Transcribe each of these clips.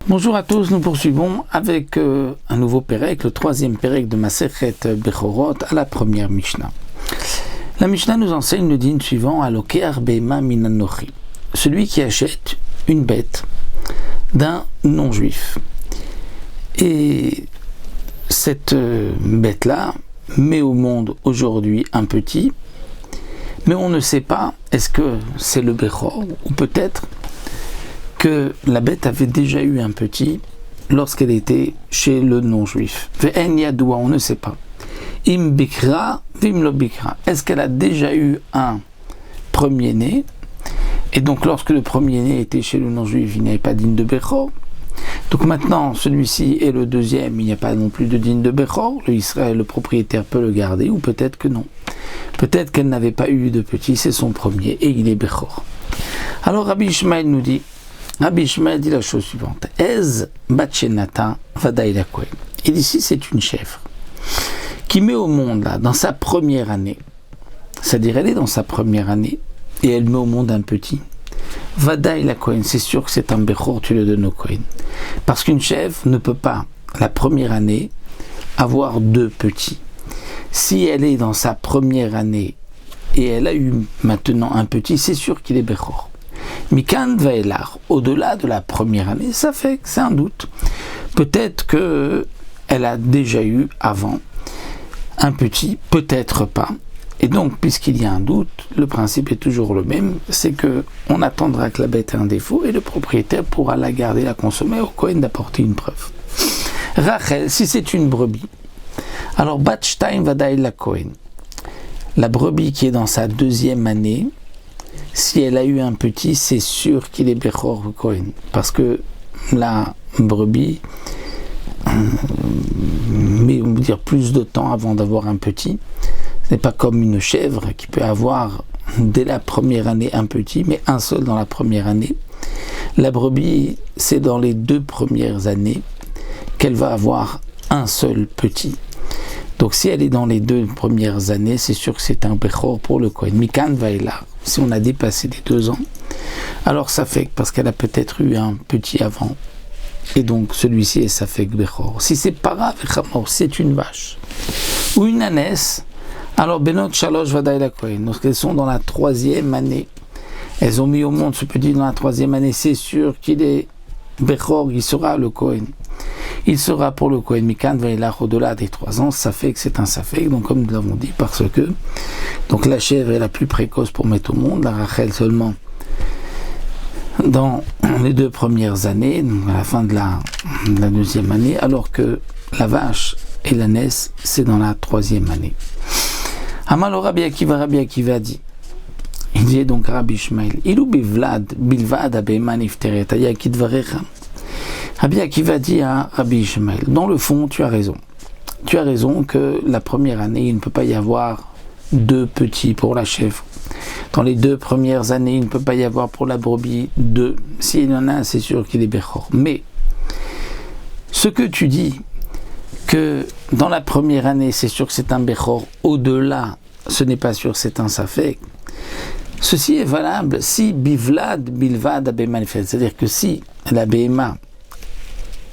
Bonjour à tous, nous poursuivons avec un nouveau Pérec, le troisième Pérec de Masechet Bechorot à la première Mishnah. La Mishnah nous enseigne le dîne suivant, Alokeach Behema min Anochi, celui qui achète une bête d'un non-juif. Et cette bête-là met au monde aujourd'hui un petit, mais on ne sait pas, est-ce que c'est le Bechor ou peut-être que la bête avait déjà eu un petit lorsqu'elle était chez le non-juif. Ve'en yadoua, on ne sait pas. Im bikra, vim lo bikra. Est-ce qu'elle a déjà eu un premier-né? Et donc lorsque le premier-né était chez le non-juif, il n'y avait pas digne de Bechor. Donc maintenant, celui-ci est le deuxième, il n'y a pas non plus de digne de Bechor. Le propriétaire peut le garder, ou peut-être que non. Peut-être qu'elle n'avait pas eu de petit, c'est son premier, et il est Bechor. Alors Rabbi Ishmael nous dit, Rabbi Ishmael dit la chose suivante. Ez batchenata vadaïla kohen. Et ici, c'est une chèvre qui met au monde, là, dans sa première année, c'est-à-dire elle est dans sa première année, et elle met au monde un petit. Vadaïla kohen, c'est sûr que c'est un bechor, tu le donnes au kohen. Parce qu'une chèvre ne peut pas, la première année, avoir deux petits. Si elle est dans sa première année, et elle a eu maintenant un petit, c'est sûr qu'il est bechor. Mikan Vaelar, au-delà de la première année, ça fait que c'est un doute. Peut-être qu'elle a déjà eu avant un petit, peut-être pas. Et donc, puisqu'il y a un doute, le principe est toujours le même, c'est qu'on attendra que la bête ait un défaut et le propriétaire pourra la garder, la consommer, au Kohen d'apporter une preuve. Rachel, si c'est une brebis, alors Batstein Vadaï la Kohen, la brebis qui est dans sa deuxième année, si elle a eu un petit, c'est sûr qu'il est Bechor Kohen. Parce que la brebis met, on va dire, plus de temps avant d'avoir un petit. Ce n'est pas comme une chèvre qui peut avoir dès la première année un petit, mais un seul dans la première année. La brebis, c'est dans les 2 premières années qu'elle va avoir un seul petit. Donc si elle est dans les 2 premières années, c'est sûr que c'est un Bechor pour le Kohen. Mikan Vaïla, si on a dépassé les 2 ans, alors ça fait parce qu'elle a peut-être eu un petit avant. Et donc celui-ci est ça fait Bechor. Si c'est para vechamor, c'est une vache ou une ânesse, alors Benot Shalosh Vadaïla Kohen. Lorsqu'elles sont dans la 3e année, elles ont mis au monde ce petit dans la 3e année, c'est sûr qu'il est Bechor, il sera le Kohen. Il sera pour le Kohen Mikan Vaïlach au-delà des 3 ans, ça fait que c'est un safek, donc comme nous l'avons dit, parce que donc la chèvre est la plus précoce pour mettre au monde, la Rachel seulement dans les 2 premières années, donc à la fin de la 2e année, alors que la vache et l'ânesse, c'est dans la 3e année. Amalo Rabbi Akiva dit, il dit donc Rabbi Ishmael, Ilou bilvad abema nifteret ayakid varecha. Rabbi Akiva dit à Rabbi Ishmael, dans le fond, tu as raison. Tu as raison que la première année, il ne peut pas y avoir 2 petits pour la chèvre. Dans les 2 premières années, il ne peut pas y avoir pour la brebis 2. S'il y en a un, c'est sûr qu'il est Bechor. Mais ce que tu dis, que dans la première année, c'est sûr que c'est un Bechor, au-delà, ce n'est pas sûr, c'est un Safek. Ceci est valable si Bivlad, Bilvad, Abema, c'est-à-dire que si la Behema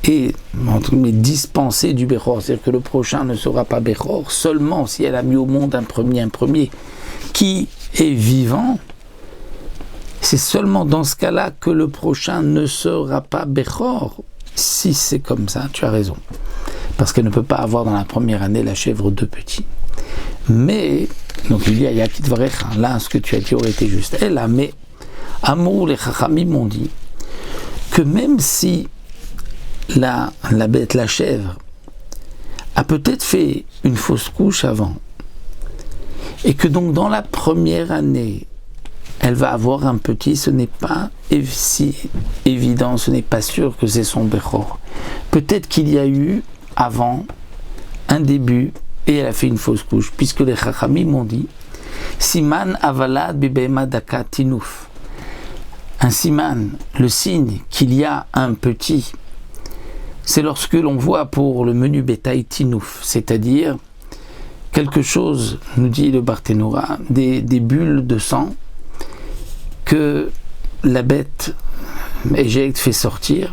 est dispensée du Bechor, c'est-à-dire que le prochain ne sera pas Bechor, seulement si elle a mis au monde un premier qui est vivant, c'est seulement dans ce cas-là que le prochain ne sera pas Bechor. Si c'est comme ça, tu as raison. Parce qu'elle ne peut pas avoir dans la première année la chèvre 2 petits. Mais, donc il dit, Ayakit Varecha, là ce que tu as dit aurait été juste. Elle a, mais Amour, les Chachamim m'ont dit que même si la bête, la chèvre, a peut-être fait une fausse couche avant, et que donc dans la première année, elle va avoir un petit, ce n'est pas si évident, ce n'est pas sûr que c'est son Bechor. Peut-être qu'il y a eu avant un début et elle a fait une fausse couche, puisque les Chachamim m'ont dit Siman avalad bibema daka tinouf. Un siman, le signe qu'il y a un petit, c'est lorsque l'on voit pour le menu bétail tinouf, c'est-à-dire quelque chose, nous dit le Barthénora, des bulles de sang que la bête éjecte, fait sortir,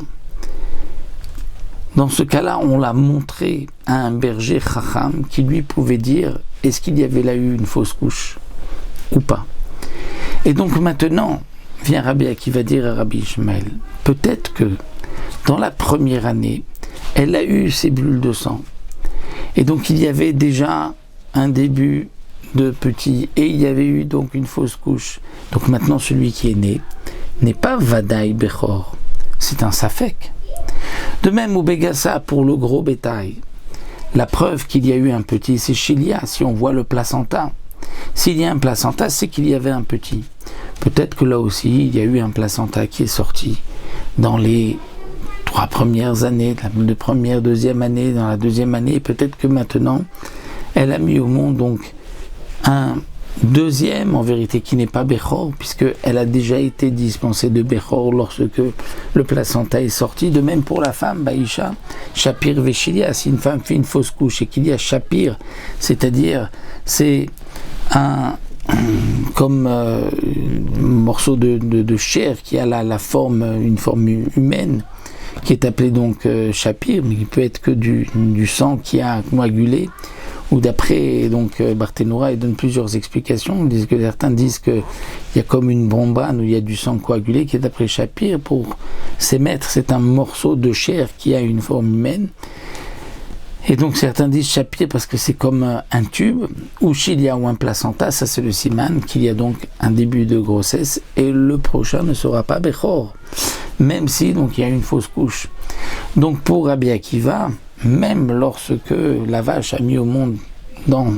Dans ce cas-là, on l'a montré à un berger chacham qui lui pouvait dire est-ce qu'il y avait là eu une fausse couche ou pas. Et donc maintenant, vient Rabbi Akiva dire à Rabbi Ishmael, peut-être que dans la première année, elle a eu ses bulles de sang. Et donc il y avait déjà un début de petit, et il y avait eu donc une fausse couche. Donc maintenant celui qui est né n'est pas Vadaï Bechor, c'est un Safek. De même au Begassa pour le gros bétail, la preuve qu'il y a eu un petit, c'est Chilia, si on voit le placenta. S'il y a un placenta, c'est qu'il y avait un petit. Peut-être que là aussi, il y a eu un placenta qui est sorti dans les 3 premières années, la première, deuxième année, dans la deuxième année, peut-être que maintenant, elle a mis au monde donc un deuxième, en vérité, qui n'est pas Bechor, puisqu'elle a déjà été dispensée de Bechor lorsque le placenta est sorti. De même pour la femme, Baïcha, Shapir Veshilia, si une femme fait une fausse couche et qu'il y a Shapir, c'est-à-dire c'est un morceau de chair qui a une forme humaine, qui est appelé donc Shapir, mais qui peut être que du sang qui a coagulé, ou d'après donc Barthénoura, il donne plusieurs explications. Certains disent qu'il y a comme une membrane où il y a du sang coagulé, qui est d'après Shapir, pour s'émettre, c'est un morceau de chair qui a une forme humaine. Et donc certains disent Shapir parce que c'est comme un tube, ou Chilia ou un placenta, ça c'est le siman, qu'il y a donc un début de grossesse, et le prochain ne sera pas Bechor, même si donc il y a une fausse couche. Donc pour Rabbi Akiva, même lorsque la vache a mis au monde dans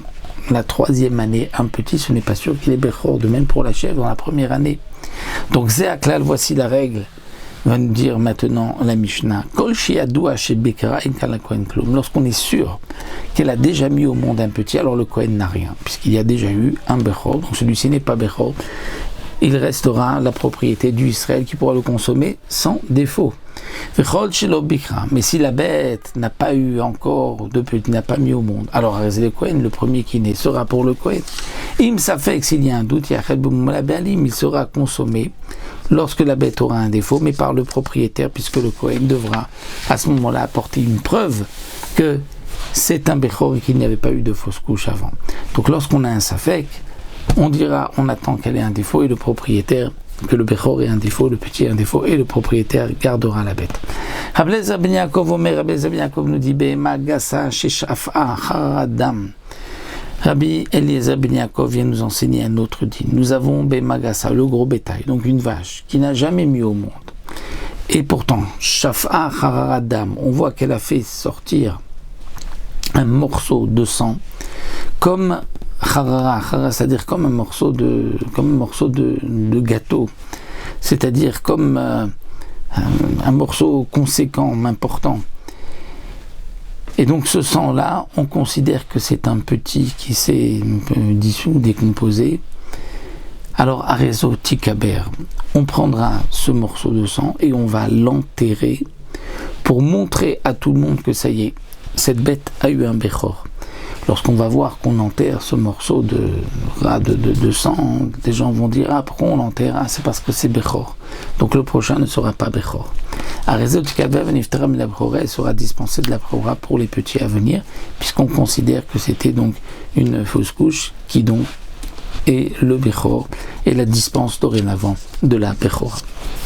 la 3e année un petit, ce n'est pas sûr qu'il est Bechor. De même pour la chèvre dans la première année. Donc Zéaklal, voici la règle, va nous dire maintenant la Mishnah. Lorsqu'on est sûr qu'elle a déjà mis au monde un petit, alors le Kohen n'a rien, puisqu'il y a déjà eu un Bechor, donc celui-ci n'est pas Bechor. Il restera la propriété du Israël qui pourra le consommer sans défaut. Mais si la bête n'a pas eu encore de petit, n'a pas mis au monde, alors le Kohen, le premier qui naît, sera pour le Kohen. Il fait que s'il y a un doute, il sera consommé lorsque la bête aura un défaut, mais par le propriétaire, puisque le Kohen devra à ce moment-là apporter une preuve que c'est un Bechor et qu'il n'y avait pas eu de fausse couche avant. Donc lorsqu'on a un Safek, on dira, on attend qu'elle ait un défaut, et le propriétaire, que le Bechor ait un défaut, le petit ait un défaut, et le propriétaire gardera la bête. Rabbi Eliezer ben Yaakov nous dit Be'ema gassa sheshaf'a haradam. Rabbi Eliezer ben Yaakov vient nous enseigner un autre din. Nous avons Be'ema gassa, le gros bétail, donc une vache qui n'a jamais mis au monde. Et pourtant, shaf'a haradam, on voit qu'elle a fait sortir un morceau de sang, comme Harara, c'est-à-dire comme un morceau de gâteau, c'est-à-dire comme un morceau conséquent, important. Et donc ce sang-là, on considère que c'est un petit qui s'est dissous, décomposé. Alors à réseau Tikaber, on prendra ce morceau de sang et on va l'enterrer pour montrer à tout le monde que ça y est, cette bête a eu un Bechor. Lorsqu'on va voir qu'on enterre ce morceau de sang, des gens vont dire « Ah, pourquoi on l'enterre ? Ah, c'est parce que c'est Bechor. » Donc le prochain ne sera pas Bechor. À raison du Kaber, elle sera dispensée de la Prora pour les petits à venir, puisqu'on considère que c'était donc une fausse couche qui donc est le Bechor et la dispense dorénavant de la Bechora.